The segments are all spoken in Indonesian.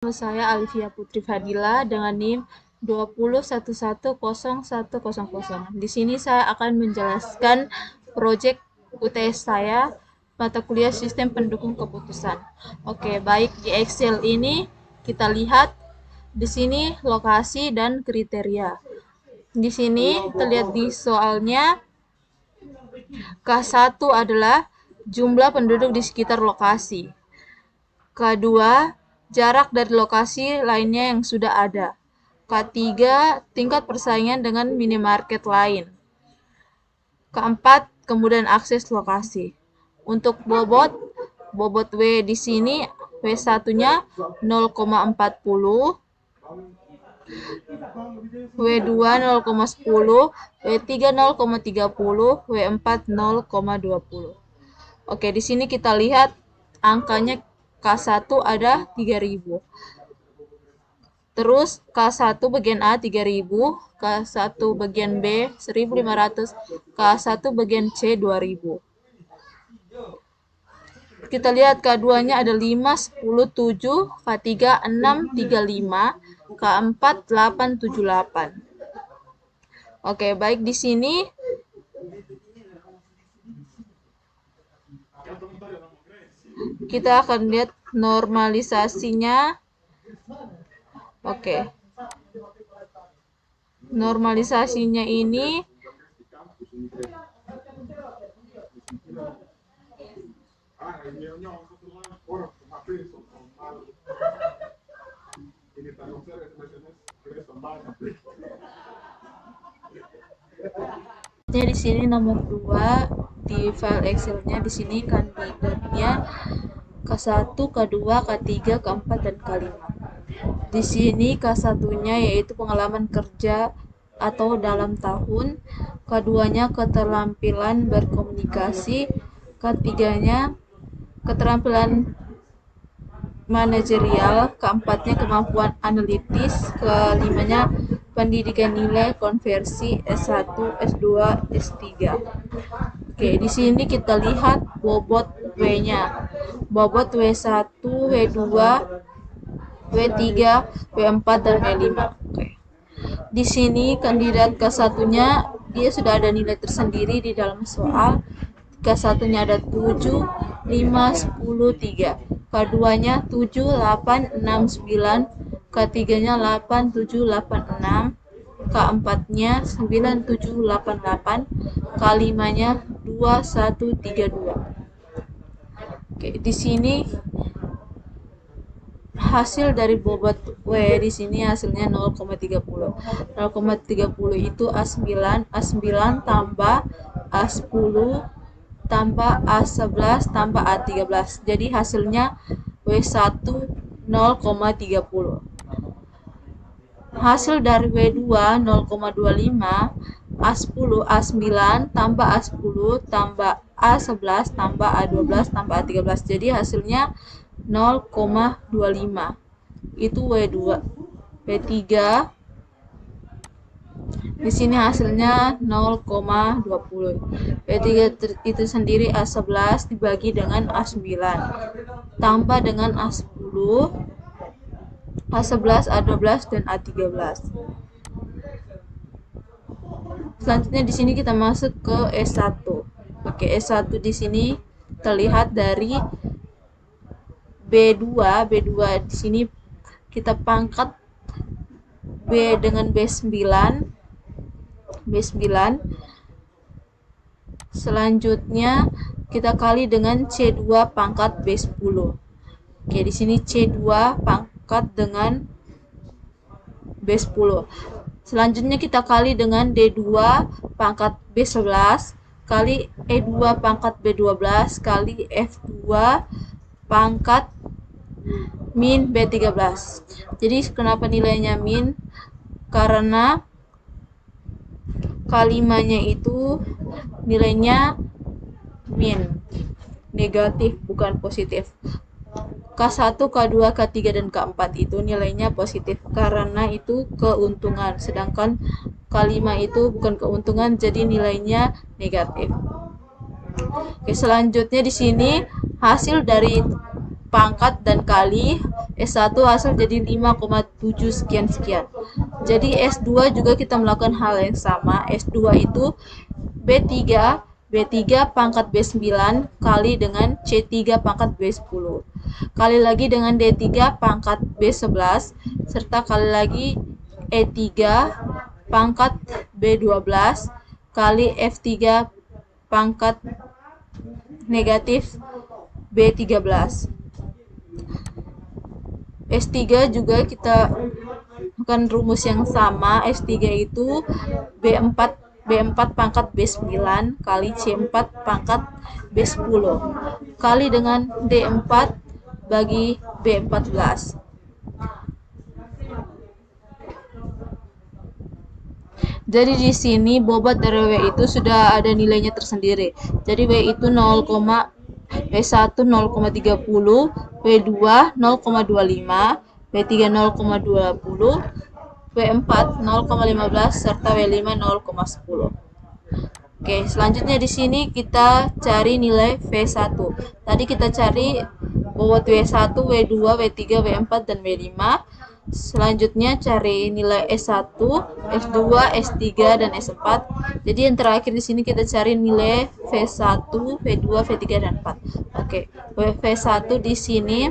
Nama saya Alivia Putri Fadila dengan NIM 201101000. Di sini saya akan menjelaskan proyek UTS saya, mata kuliah Sistem Pendukung Keputusan. Oke, baik, di Excel ini kita lihat di sini lokasi dan kriteria. Di sini terlihat di soalnya K1 adalah jumlah penduduk di sekitar lokasi. K2, jarak dari lokasi lainnya yang sudah ada. K3, tingkat persaingan dengan minimarket lain. Keempat, kemudian akses lokasi. Untuk bobot W di sini W1-nya 0,40, W2 0,10, W3 0,30, W4 0,20. Oke, di sini kita lihat angkanya K1 ada 3000. Terus K1 bagian A 3000, K1 bagian B 1500, K1 bagian C 2000. Kita lihat K2-nya ada 5, 10, 7, K3 6, 35, K4 8, 7, 8. Oke, baik, di sini kita akan lihat normalisasinya. Oke. Normalisasinya ini di sini nomor 2 di file Excel-nya, di sini kandidatnya K1, K2, K3, K4 dan K5. Di sini K1-nya yaitu pengalaman kerja atau dalam tahun, K2-nya keterampilan berkomunikasi, K3-nya keterampilan manajerial, K4-nya kemampuan analitis, K5-nya pendidikan nilai konversi S1, S2, S3. Oke, di sini kita lihat bobot W-nya. Bobot W1, W2, W3, W4 dan W5. Oke. Di sini kandidat K1-nya dia sudah ada nilai tersendiri di dalam soal. K1-nya ada 7, 5, 10, 3. K2-nya 7, 8, 6, 9. K3-nya 8, 7, 8, 6. K4-nya 9, 7, 8, 8. K5-nya 2, 1, 3, 2. Oke, di sini hasil dari bobot W di sini hasilnya 0,30. 0,30 itu A9, A9 tambah A10 tambah A11 tambah A13. Jadi hasilnya W1 0,30. Hasil dari W2 0,25, A10, A9 tambah A10 tambah A11 tambah A12 tambah A13. Jadi hasilnya 0,25. Itu W2. W3 di sini hasilnya 0,20. W3 itu sendiri A11 dibagi dengan A9 tambah dengan A10, A11, A12 dan A13. Selanjutnya di sini kita masuk ke S1. Oke, S1 di sini terlihat dari B2. B2 di sini kita pangkat B dengan B9. B9. Selanjutnya kita kali dengan C2 pangkat B10. Oke, di sini C2 pangkat dengan B10. Selanjutnya kita kali dengan D2 pangkat B11 kali E2 pangkat B12 kali F2 pangkat min B13. Jadi kenapa nilainya min? Karena K5-nya itu nilainya min, negatif bukan positif. K1, K2, K3 dan K4 itu nilainya positif karena itu keuntungan, sedangkan K5 itu bukan keuntungan jadi nilainya negatif. Oke, selanjutnya di sini hasil dari pangkat dan kali S1 hasil jadi 5,7 sekian-sekian. Jadi S2 juga kita melakukan hal yang sama. S2 itu B3 pangkat B9 kali dengan C3 pangkat B10. Kali lagi dengan D3 pangkat B11 serta kali lagi E3 pangkat B12 kali F3 pangkat negatif B13. S3 juga kita lakukan rumus yang sama. S3 itu B4 pangkat B9 kali C4 pangkat B10 kali dengan D4 bagi B14. Jadi di sini bobot dari W itu sudah ada nilainya tersendiri. Jadi W itu W1 0,30, W2 0,25, W3 0,20, W4 0,15 serta W5 0,10. Oke, selanjutnya di sini kita cari nilai V1. Tadi kita cari bobot W1, W2, W3, W4 dan W5. Selanjutnya cari nilai S1, S2, S3 dan S4. Jadi yang terakhir di sini kita cari nilai V1, V2, V3 dan 4. Oke, V1 di sini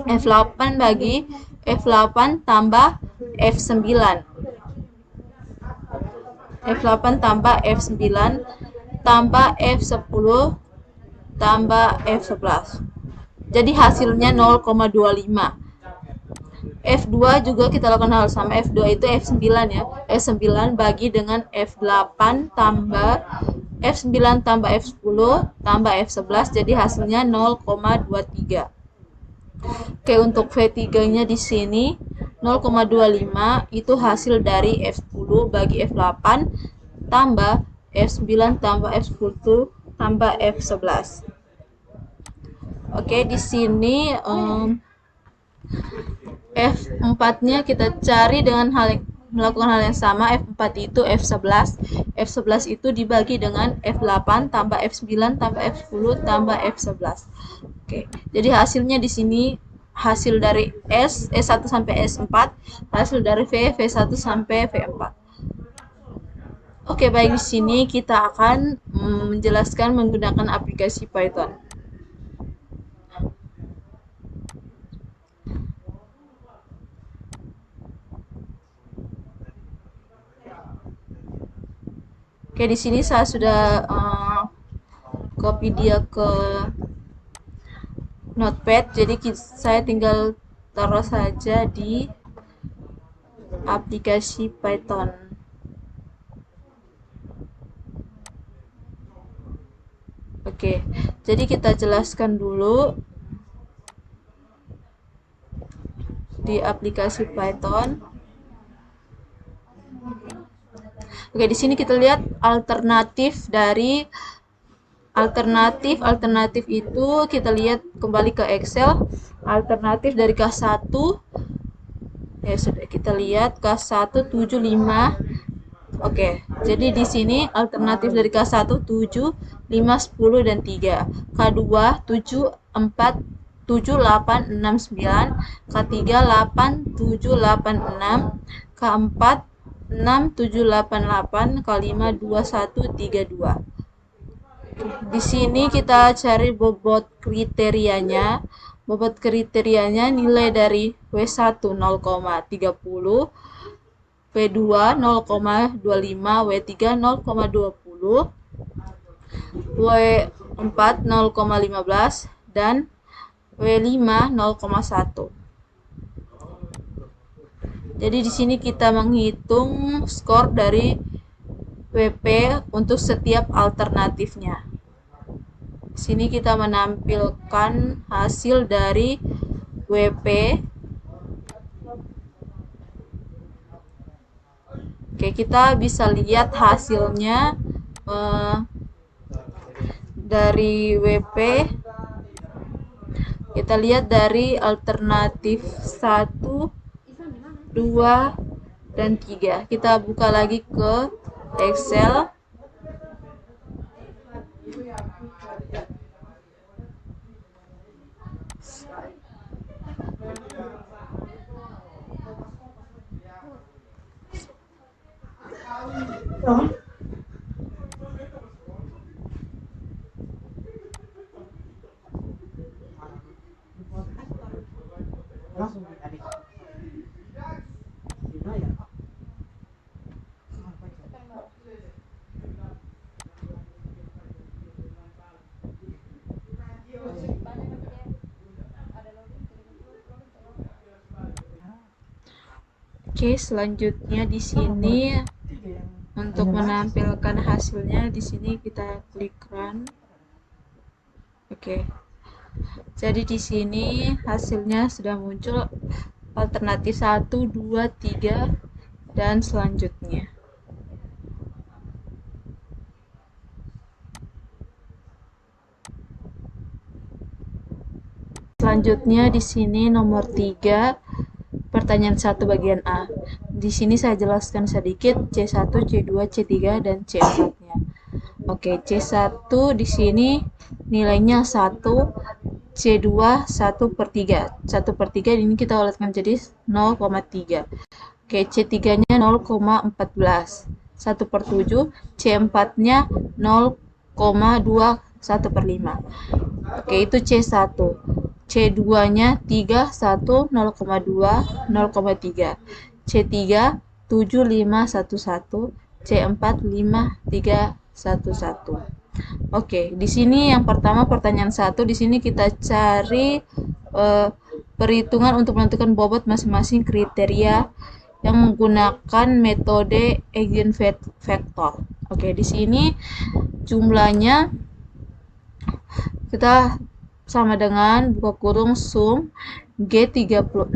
F8 bagi F8 tambah F9. F8 tambah F9 tambah F10 tambah F11. Jadi hasilnya 0,25. F2 juga kita lakukan hal sama. F2 itu F9 ya. F9 bagi dengan F8 tambah F9 tambah F10 tambah F11, jadi hasilnya 0,23. Oke, untuk V3-nya di sini 0,25 itu hasil dari F10 bagi F8 tambah F9 tambah F10 tambah F11. Oke, di sini F4-nya kita cari dengan melakukan hal yang sama. F4 itu F11. F11 itu dibagi dengan F8 tambah F9 tambah F10 tambah F11. Oke, jadi hasilnya di sini hasil dari S1 sampai S4, hasil dari V1 sampai V4. Oke, baik, di sini kita akan menjelaskan menggunakan aplikasi Python. Oke, di sini saya sudah copy dia ke Notepad, jadi saya tinggal taruh saja di aplikasi Python. Oke, jadi kita jelaskan dulu di aplikasi Python. Oke, di sini kita lihat alternatif itu kita lihat kembali ke Excel. Alternatif dari K1 ya sudah kita lihat K1 75. Oke, jadi di sini alternatif dari K1 7, 5, 10 dan 3. K2 7, 4, 7, 8, 6, 9. K3 8, 7, 8, 6. K4 6, 7, 8, 8. K5 2, 1, 3, 2. Di sini kita cari bobot kriterianya. Bobot kriterianya nilai dari W1 0,30, W2 0,25, W3 0,20, W4 0,15 dan W5 0,1. Jadi di sini kita menghitung skor dari WP untuk setiap alternatifnya. Di sini kita menampilkan hasil dari WP. Oke, kita bisa lihat hasilnya dari WP. Kita lihat dari alternatif 1, 2, dan 3. Kita buka lagi ke Excel. Oke, selanjutnya di sini untuk menampilkan hasilnya di sini kita klik run. Oke. Jadi di sini hasilnya sudah muncul alternatif 1, 2, 3 dan selanjutnya. Selanjutnya di sini nomor 3, pertanyaan 1 bagian A. Di sini saya jelaskan sedikit C1, C2, C3 dan C4-nya. Oke, C1 di sini nilainya 1, C2 1/3. 1/3 ini kita ulatkan jadi 0,3. Oke, C3-nya 0,14. 1/7, C4-nya 0,2, 1/5. Oke, itu C1. C2-nya 3, 1, 0,2, 0,3. C3 7, 5, 1, 1. C4 5, 3, 1, 1. Oke, di sini yang pertama pertanyaan 1, di sini kita cari perhitungan untuk menentukan bobot masing-masing kriteria yang menggunakan metode eigenvektor. Oke, di sini jumlahnya kita sama dengan buka kurung sum G36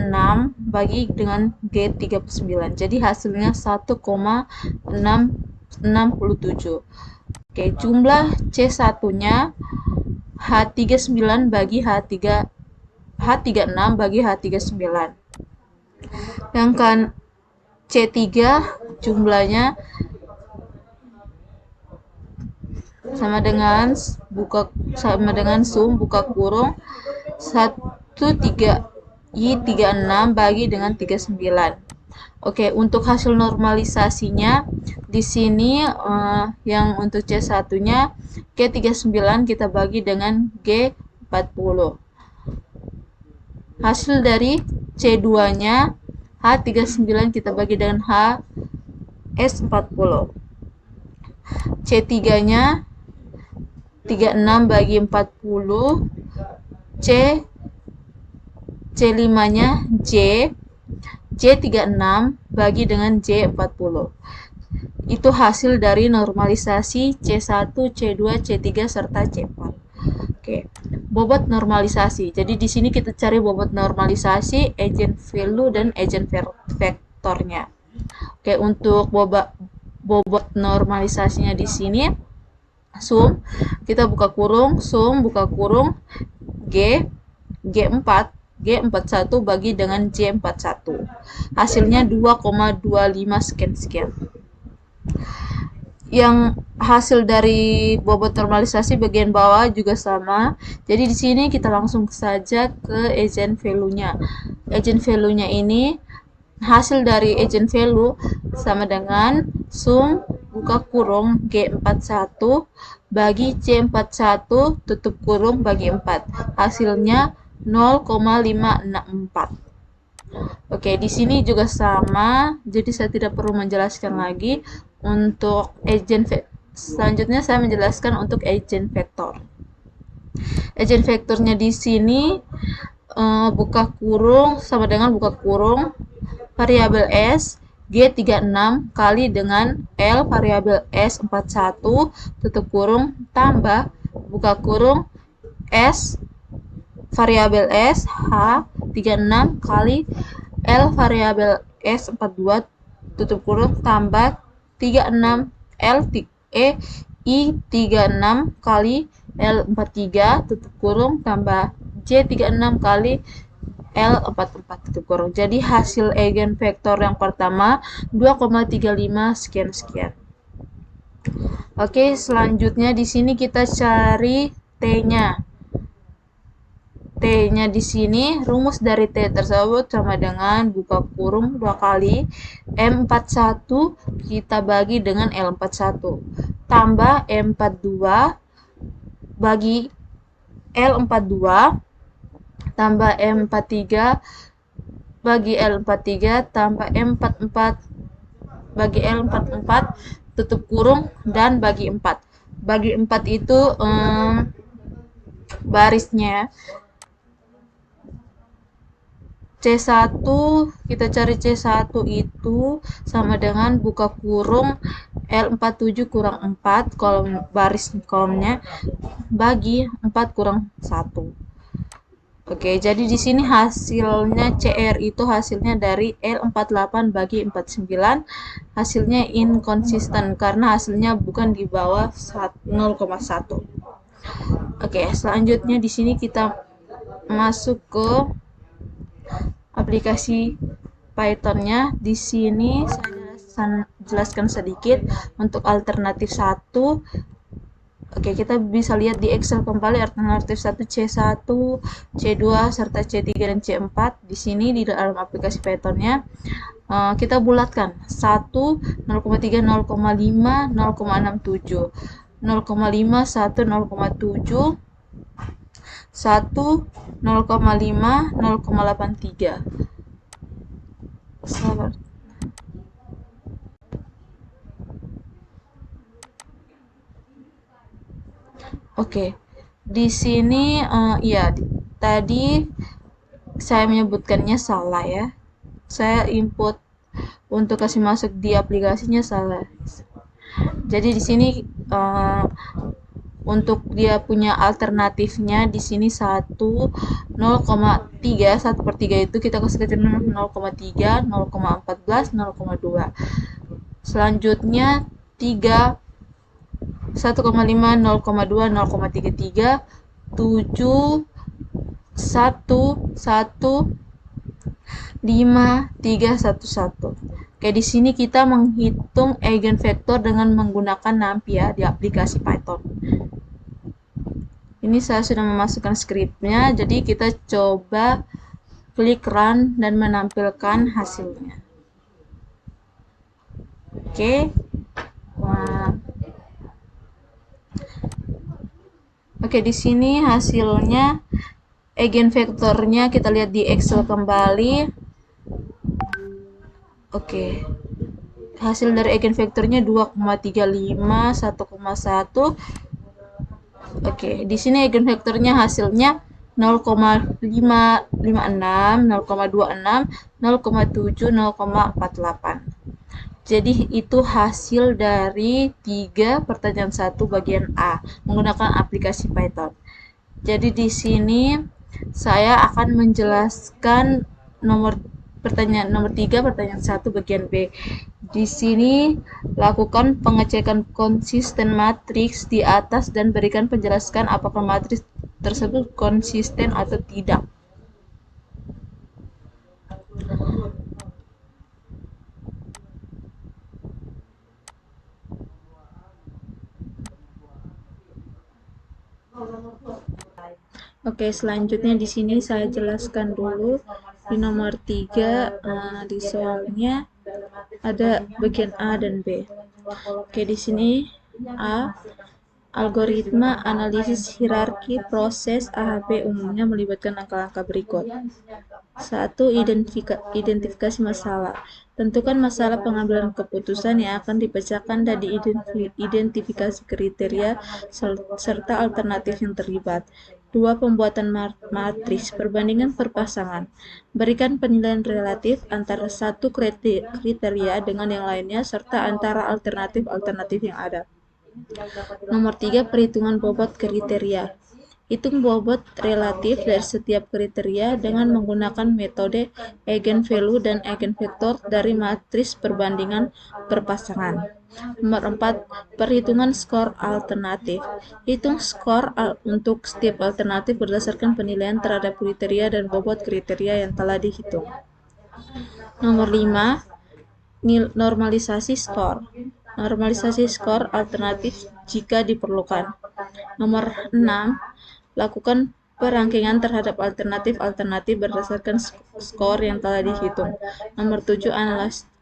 bagi dengan G39. Jadi hasilnya 1,667. Oke, jumlah C1-nya H39 bagi H36 bagi H39. Sedangkan C3 jumlahnya sama dengan sum buka kurung 1,3I36 bagi dengan 39. Oke, untuk hasil normalisasinya di sini yang untuk C1-nya G39 kita bagi dengan G40. Hasil dari C2-nya H39 kita bagi dengan HS40. C3-nya 36 bagi 40. C5-nya J36 bagi dengan J40. Itu hasil dari normalisasi C1, C2, C3 serta C4. Oke, bobot normalisasi. Jadi di sini kita cari bobot normalisasi, eigenvalue dan eigenvektornya. Oke, untuk bobot normalisasinya di sini sum kita buka kurung sum buka kurung G41 bagi dengan J41. Hasilnya 2,25 sekian. Yang hasil dari bobot normalisasi bagian bawah juga sama. Jadi di sini kita langsung saja ke eigenvalue-nya. Eigenvalue-nya ini hasil dari eigenvalue sama dengan sum buka kurung G41 bagi C41 tutup kurung bagi 4. Hasilnya 0,564. Oke, di sini juga sama, jadi saya tidak perlu menjelaskan lagi. Untuk selanjutnya saya menjelaskan untuk eigenvektor. Eigenvektornya di sini buka kurung sama dengan buka kurung variabel S G36 kali dengan L variabel S41 tutup kurung tambah buka kurung S variabel S H36 kali L variabel S42 tutup kurung tambah 36 L I36 kali L43 tutup kurung tambah J36 kali L44 tutup kurung. Jadi hasil eigenvektor yang pertama 2,35 sekian. Oke, selanjutnya di sini kita cari T-nya. T-nya di sini, rumus dari T tersebut sama dengan buka kurung 2 kali M41 kita bagi dengan L41 tambah M42 bagi L42 tambah M43 bagi L43 tambah M44 bagi L44 tutup kurung dan bagi 4. Bagi 4 itu barisnya C1, kita cari C1 itu sama dengan buka kurung L47 kurang 4 kolom baris kolomnya bagi 4 kurang 1. Oke, jadi di sini hasilnya CR itu hasilnya dari L48 bagi 49, hasilnya inkonsisten karena hasilnya bukan di bawah 0,1. Oke, selanjutnya di sini kita masuk ke aplikasi Python-nya. Di sini saya jelaskan sedikit untuk alternatif 1. Oke, kita bisa lihat di Excel kembali alternatif 1 C1, C2 serta C3 dan C4. Di sini di dalam aplikasi Python-nya kita bulatkan 1, 0,3, 0,5, 0,67, 0,5, 1, 0,7, 1, 0,5, 0,83. Sabar. Oke, di sini ya tadi saya menyebutkannya salah ya. Saya input untuk kasih masuk di aplikasinya salah. Jadi di sini untuk dia punya alternatifnya di sini 1, 0,3, 1/3 itu kita kasih ke 0,3, 0,14, 0,2. Selanjutnya 3, 1,5, 0,2, 0,33, 7, 1, 1, 5, 3, 1, 1. Oke, di sini kita menghitung eigenvektor dengan menggunakan NumPy ya di aplikasi Python. Ini saya sudah memasukkan skripnya, jadi kita coba klik run dan menampilkan hasilnya. Oke. Nah. Oke, di sini hasilnya eigenvektornya kita lihat di Excel kembali. Oke. Hasil dari eigenvektornya 2,35, 1,1. Oke, di sini eigenvektornya hasilnya 0,556, 0,26, 0,7, 0,48. Jadi itu hasil dari 3 pertanyaan 1 bagian A menggunakan aplikasi Python. Jadi di sini saya akan menjelaskan pertanyaan nomor 3 pertanyaan 1 bagian B. Di sini lakukan pengecekan konsisten matriks di atas dan berikan penjelasan apakah matriks tersebut konsisten atau tidak. Oke, selanjutnya di sini saya jelaskan dulu di nomor 3 di soalnya ada bagian A dan B. Oke, di sini A, algoritma analisis hierarki proses AHP umumnya melibatkan langkah-langkah berikut. 1. Identifikasi masalah. Tentukan masalah pengambilan keputusan yang akan dipecahkan dan diidentifikasi kriteria serta alternatif yang terlibat. 2. Pembuatan matriks perbandingan perpasangan. Berikan penilaian relatif antara satu kriteria dengan yang lainnya serta antara alternatif yang ada. Nomor 3. Perhitungan bobot kriteria. Hitung bobot relatif dari setiap kriteria dengan menggunakan metode eigenvalue dan eigenvektor dari matriks perbandingan perpasangan. Nomor 4. Perhitungan skor alternatif. Hitung skor untuk setiap alternatif berdasarkan penilaian terhadap kriteria dan bobot kriteria yang telah dihitung. Nomor 5. Normalisasi skor. Normalisasi skor alternatif jika diperlukan. Nomor 6. Lakukan Perangkingan terhadap alternatif-alternatif berdasarkan skor yang telah dihitung. Nomor 7,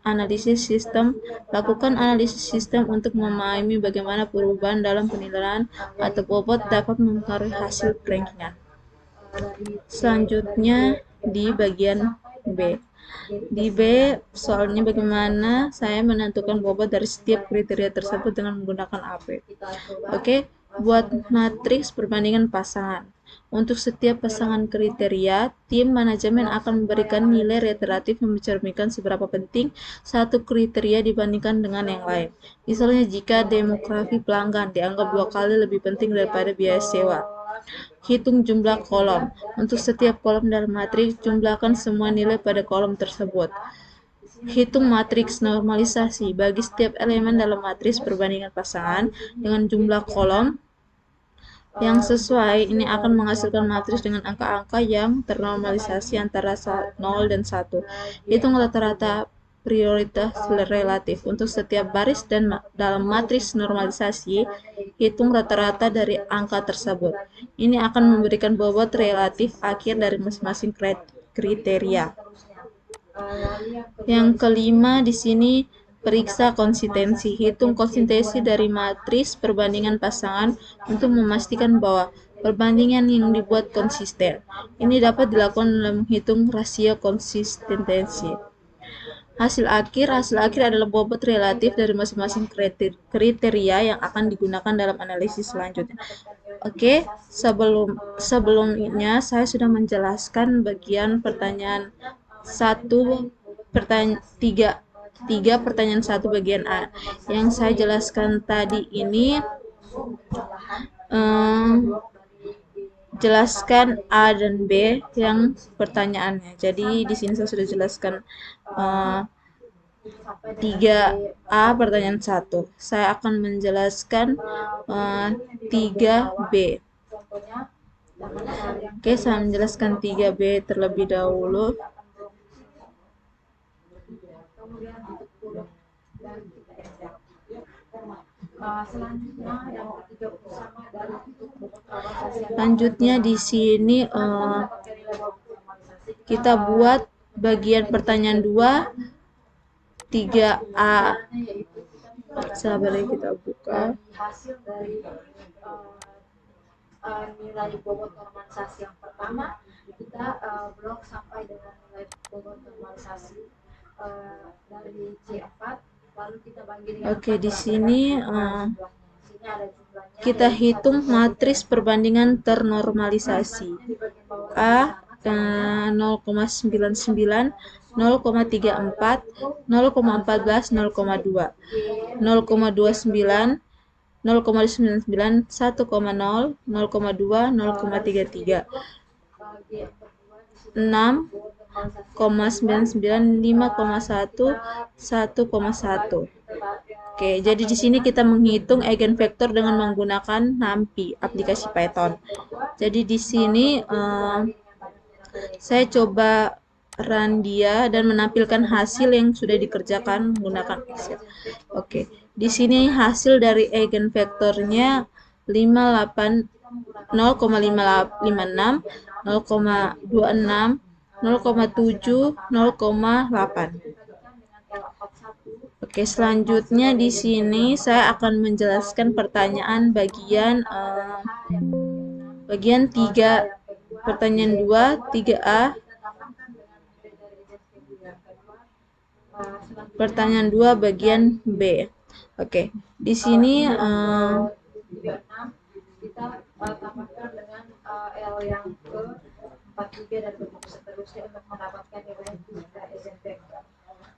analisis sistem. Lakukan analisis sistem untuk memahami bagaimana perubahan dalam penilaian atau bobot dapat mempengaruhi hasil rankingan. Selanjutnya di bagian B. Di B, soalnya bagaimana saya menentukan bobot dari setiap kriteria tersebut dengan menggunakan AP. Oke, buat matriks perbandingan pasangan. Untuk setiap pasangan kriteria, tim manajemen akan memberikan nilai reiteratif yang mencerminkan seberapa penting satu kriteria dibandingkan dengan yang lain. Misalnya jika demografi pelanggan dianggap 2 kali lebih penting daripada biaya sewa. Hitung jumlah kolom. Untuk setiap kolom dalam matriks, jumlahkan semua nilai pada kolom tersebut. Hitung matriks normalisasi. Bagi setiap elemen dalam matriks perbandingan pasangan dengan jumlah kolom yang sesuai, ini akan menghasilkan matriks dengan angka-angka yang ternormalisasi antara 0 dan 1. Hitung rata-rata prioritas relatif. Untuk setiap baris dan dalam matriks normalisasi, hitung rata-rata dari angka tersebut. Ini akan memberikan bobot relatif akhir dari masing-masing kriteria. Yang kelima di sini periksa konsistensi. Hitung konsistensi dari matriks perbandingan pasangan untuk memastikan bahwa perbandingan yang dibuat konsisten. Ini dapat dilakukan dalam menghitung rasio konsistensi. Hasil akhir adalah bobot relatif dari masing-masing kriteria yang akan digunakan dalam analisis selanjutnya. Oke, sebelumnya saya sudah menjelaskan bagian pertanyaan 3 pertanyaan 1 bagian A. Yang saya jelaskan tadi ini jelaskan A dan B yang pertanyaannya. Jadi di sini saya sudah jelaskan 3A pertanyaan 1. Saya akan menjelaskan 3B. Oke, saya menjelaskan 3B terlebih dahulu. Selanjutnya di sini kita buat bagian pertanyaan 2 3A. Sabar ya, kita buka. Hasil dari nilai bobot normalisasi yang pertama, kita blok sampai dengan nilai bobot normalisasi dari C4, lalu kita bagi dengan Oke, di sini kita hitung matriks perbandingan ternormalisasi. A 0,99, 0,34, 0,14, 0,2, 0,29, 0,99, 1,0, 0,2, 0,33, 6, 0,99, 5,1, 1,1. Oke, jadi di sini kita menghitung eigenvektor dengan menggunakan NumPy, aplikasi Python. Jadi di sini saya coba run dia dan menampilkan hasil yang sudah dikerjakan menggunakan Excel. Oke, di sini hasil dari eigenvektornya 0,556, 0,26, 0,7, 0,8. Oke, selanjutnya di sini saya akan menjelaskan pertanyaan bagian 3, pertanyaan 2, 3A. Pertanyaan 2 bagian B. Oke, di sini kita tambahkan dengan L yang ke 43 dan begitu seterusnya untuk mendapatkan nilai eigenvektor.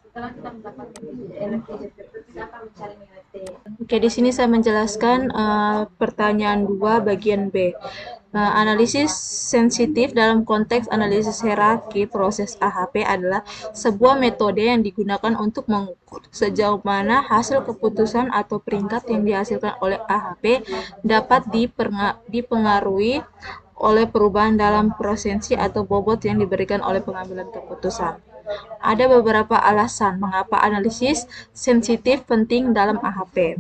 Setelah kita mendapatkan nilai eigenvektor, kita akan mencari nilai T. Oke, di sini saya menjelaskan pertanyaan 2 bagian B. Analisis sensitif dalam konteks analisis hierarki proses AHP adalah sebuah metode yang digunakan untuk mengukur sejauh mana hasil keputusan atau peringkat yang dihasilkan oleh AHP dapat dipengaruhi oleh perubahan dalam prosensi atau bobot yang diberikan oleh pengambilan keputusan. Ada beberapa alasan mengapa analisis sensitif penting dalam AHP.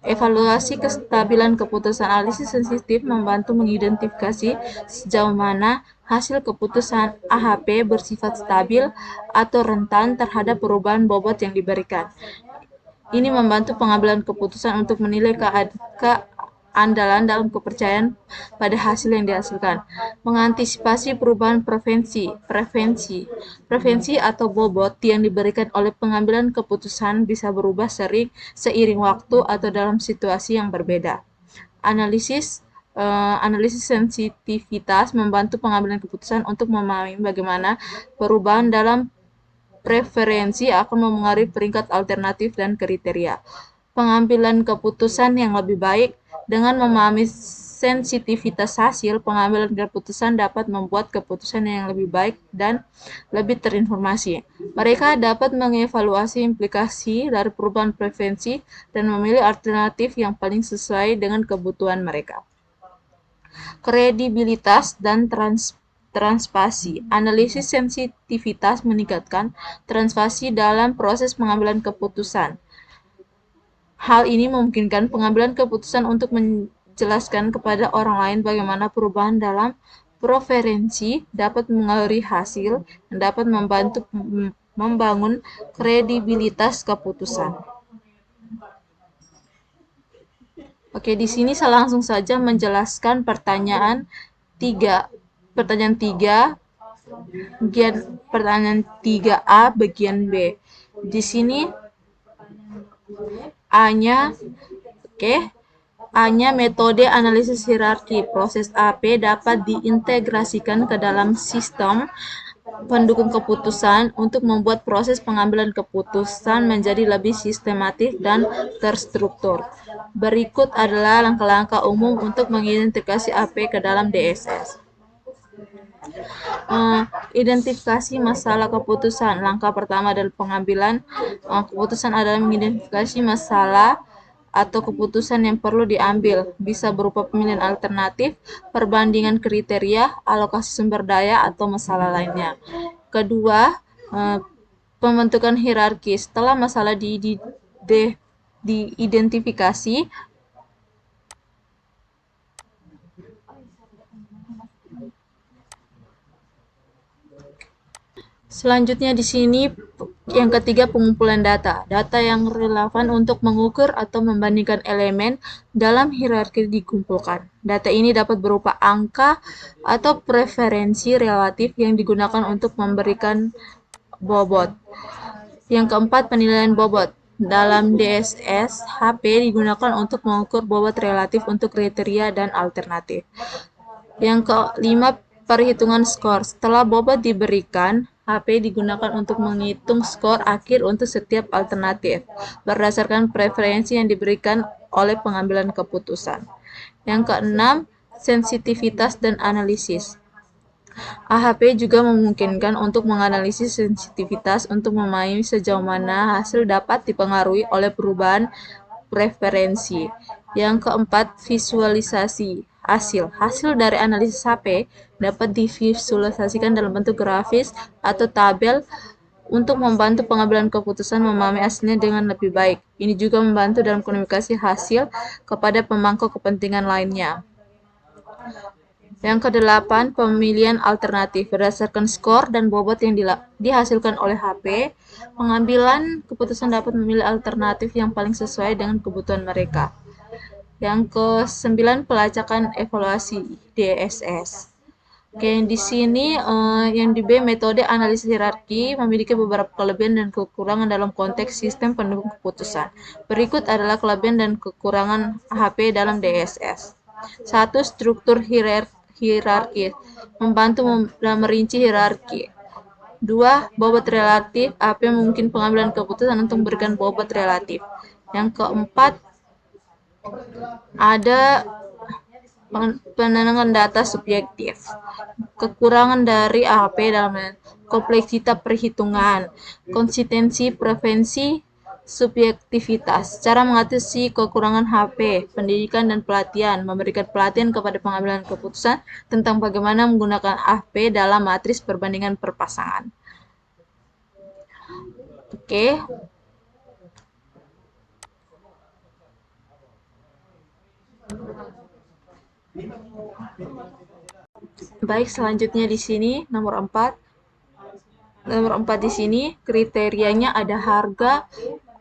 Evaluasi kestabilan keputusan. Analisis sensitif membantu mengidentifikasi sejauh mana hasil keputusan AHP bersifat stabil atau rentan terhadap perubahan bobot yang diberikan. Ini membantu pengambilan keputusan untuk menilai keandalan dalam kepercayaan pada hasil yang dihasilkan. Mengantisipasi perubahan preferensi atau bobot yang diberikan oleh pengambilan keputusan bisa berubah seiring waktu atau dalam situasi yang berbeda. Analisis sensitivitas membantu pengambilan keputusan untuk memahami bagaimana perubahan dalam preferensi akan memengaruhi peringkat alternatif dan kriteria. Pengambilan keputusan yang lebih baik. Dengan memahami sensitivitas hasil, pengambilan keputusan dapat membuat keputusan yang lebih baik dan lebih terinformasi. Mereka dapat mengevaluasi implikasi dari perubahan preferensi dan memilih alternatif yang paling sesuai dengan kebutuhan mereka. Kredibilitas dan transparansi. Analisis sensitivitas meningkatkan transparansi dalam proses pengambilan keputusan. Hal ini memungkinkan pengambilan keputusan untuk menjelaskan kepada orang lain bagaimana perubahan dalam preferensi dapat mengaruhi hasil dan dapat membantu membangun kredibilitas keputusan. Oke, di sini saya langsung saja menjelaskan pertanyaan 3. Pertanyaan 3A bagian B. Di sini A-nya metode analisis hierarki. Proses AP dapat diintegrasikan ke dalam sistem pendukung keputusan untuk membuat proses pengambilan keputusan menjadi lebih sistematis dan terstruktur. Berikut adalah langkah-langkah umum untuk mengidentifikasi AP ke dalam DSS. Identifikasi masalah keputusan. Langkah pertama dalam pengambilan keputusan adalah mengidentifikasi masalah atau keputusan yang perlu diambil. Bisa berupa pemilihan alternatif, perbandingan kriteria, alokasi sumber daya, atau masalah lainnya. Kedua, pembentukan hierarki. Setelah masalah diidentifikasi, selanjutnya di sini yang ketiga, pengumpulan data. Data yang relevan untuk mengukur atau membandingkan elemen dalam hierarki dikumpulkan. Data ini dapat berupa angka atau preferensi relatif yang digunakan untuk memberikan bobot. Yang keempat, penilaian bobot. Dalam DSS, HP digunakan untuk mengukur bobot relatif untuk kriteria dan alternatif. Yang kelima, perhitungan skor. Setelah bobot diberikan, HP digunakan untuk menghitung skor akhir untuk setiap alternatif berdasarkan preferensi yang diberikan oleh pengambilan keputusan. Yang keenam, sensitivitas dan analisis. AHP juga memungkinkan untuk menganalisis sensitivitas untuk memahami sejauh mana hasil dapat dipengaruhi oleh perubahan preferensi. Yang keempat, visualisasi hasil. Hasil dari analisis HP dapat divisualisasikan dalam bentuk grafis atau tabel untuk membantu pengambilan keputusan memahami hasilnya dengan lebih baik. Ini juga membantu dalam komunikasi hasil kepada pemangku kepentingan lainnya. Yang kedelapan, pemilihan alternatif. Berdasarkan skor dan bobot yang dihasilkan oleh HP, pengambilan keputusan dapat memilih alternatif yang paling sesuai dengan kebutuhan mereka. Yang ke-9, pelacakan evaluasi DSS. Oke, di sini yang di B, metode analisis hierarki memiliki beberapa kelebihan dan kekurangan dalam konteks sistem pendukung keputusan. Berikut adalah kelebihan dan kekurangan AHP dalam DSS. 1. Struktur hierarki, membantu merinci hierarki. 2. Bobot relatif, AHP mungkin pengambilan keputusan untuk memberikan bobot relatif. Yang keempat, ada penenangan data subjektif. Kekurangan dari AHP dalam kompleksitas perhitungan, konsistensi preferensi, subjektivitas. Cara mengatasi kekurangan HP, pendidikan dan pelatihan, memberikan pelatihan kepada pengambilan keputusan tentang bagaimana menggunakan AHP dalam matris perbandingan perpasangan. Oke. Baik, selanjutnya di sini nomor 4. Nomor 4 di sini kriterianya ada harga,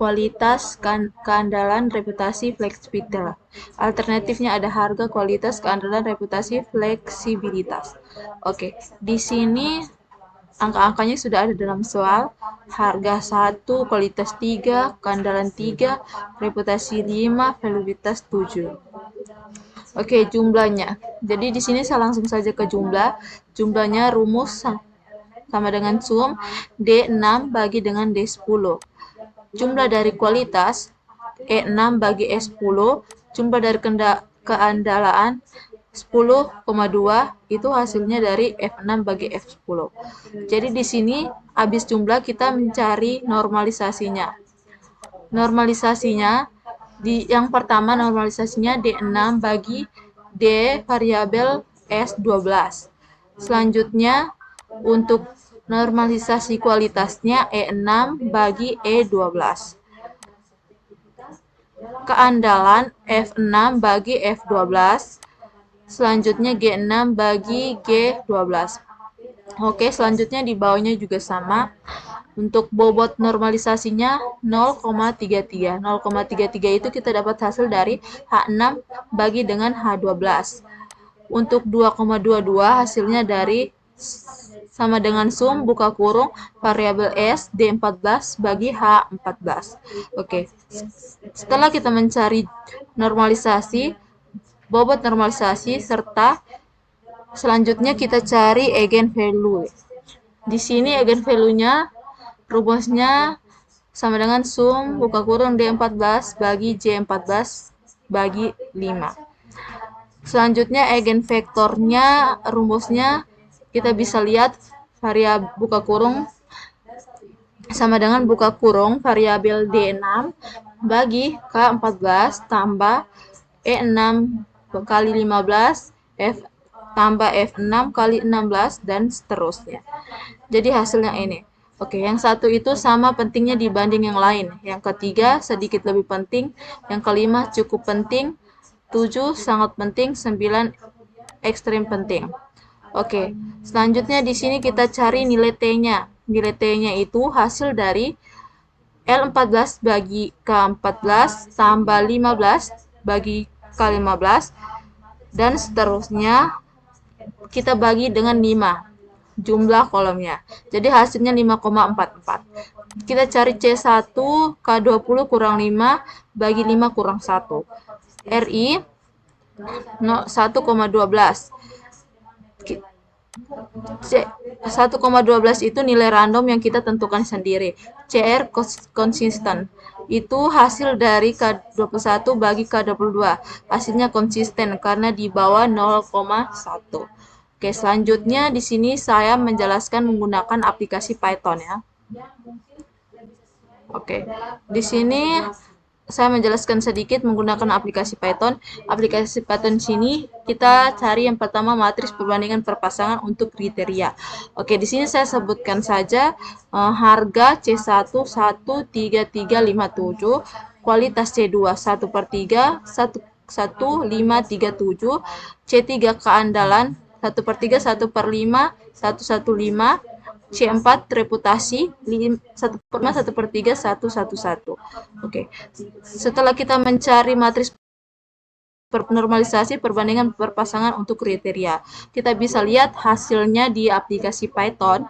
kualitas, keandalan, reputasi, fleksibilitas. Alternatifnya ada harga, kualitas, keandalan, reputasi, fleksibilitas. Oke, di sini angka-angkanya sudah ada dalam soal. Harga 1, kualitas 3, keandalan 3, reputasi 5, valuitas 7. Oke, jumlahnya. Jadi di sini saya langsung saja ke jumlah. Jumlahnya rumus sama dengan sum D6 bagi dengan D10. Jumlah dari kualitas E6 bagi E10. Jumlah dari keandalan 10,2 itu hasilnya dari F6 bagi F10. Jadi di sini habis jumlah kita mencari normalisasinya. Normalisasinya yang pertama normalisasinya D6 bagi D variabel S12. Selanjutnya untuk normalisasi kualitasnya E6 bagi E12. Keandalan F6 bagi F12. Selanjutnya G6 bagi G12. Oke, selanjutnya di bawahnya juga sama. Untuk bobot normalisasinya 0,33. 0,33 itu kita dapat hasil dari H6 bagi dengan H12. Untuk 2,22 hasilnya dari sama dengan sum buka kurung variabel S D14 bagi H14. Oke. Setelah kita mencari normalisasi, bobot normalisasi serta selanjutnya kita cari eigenvalue. Di sini eigenvalue-nya rumusnya sama dengan sum buka kurung D14 bagi J14 bagi 5. Selanjutnya eigenvektornya rumusnya kita bisa lihat variabel buka kurung sama dengan buka kurung variabel D6 bagi K14 tambah E6 kali 15 F tambah F6 kali 16 dan seterusnya. Jadi hasilnya ini. Oke, yang satu itu sama pentingnya dibanding yang lain. Yang ketiga sedikit lebih penting. Yang kelima cukup penting. 7 sangat penting. 9 ekstrim penting. Oke, selanjutnya di sini kita cari nilai T-nya. Nilai T-nya itu hasil dari L14 bagi K14 tambah 15 bagi K15 dan seterusnya kita bagi dengan 5 jumlah kolomnya. Jadi hasilnya 5,44. Kita cari C1 K20 kurang 5 bagi 5 kurang 1. RI 1,12. 1,12 itu nilai random yang kita tentukan sendiri. CR konsisten. Itu hasil dari K21 bagi K22. Hasilnya konsisten karena di bawah 0,1. Oke, selanjutnya di sini saya menjelaskan menggunakan aplikasi Python ya. Oke, di sini saya menjelaskan sedikit menggunakan aplikasi Python. Aplikasi Python sini kita cari yang pertama matriks perbandingan perpasangan untuk kriteria. Oke, di sini saya sebutkan saja harga C1 13357, kualitas C2 1/3 1537, C3 keandalan 1/3 1/5 115, C4 reputasi 1/3 111. Oke. Setelah kita mencari matriks normalisasi perbandingan perpasangan untuk kriteria, kita bisa lihat hasilnya di aplikasi Python.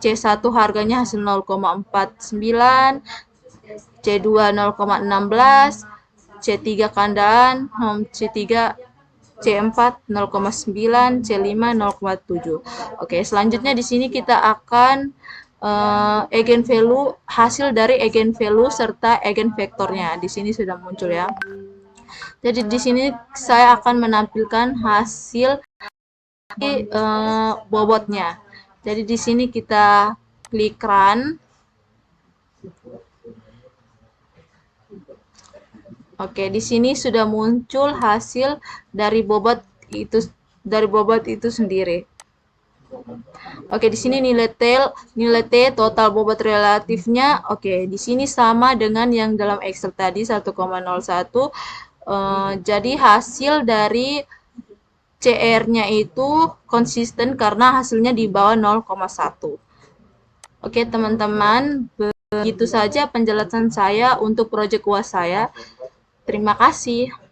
C1 harganya hasil 0,49, C2 0,16, C3 keandalan, C3 C4 0,9, C5 0,7. Oke, selanjutnya di sini kita akan eigenvalue, hasil dari eigenvalue serta eigenvektornya. Di sini sudah muncul ya. Jadi di sini saya akan menampilkan hasil bobotnya. Jadi di sini kita klik run. Oke, di sini sudah muncul hasil dari bobot itu sendiri. Oke, di sini nilai T total bobot relatifnya. Oke, di sini sama dengan yang dalam Excel tadi 1,01. Jadi hasil dari CR-nya itu konsisten karena hasilnya di bawah 0,1. Oke, teman-teman, begitu saja penjelasan saya untuk proyek UAS saya. Terima kasih.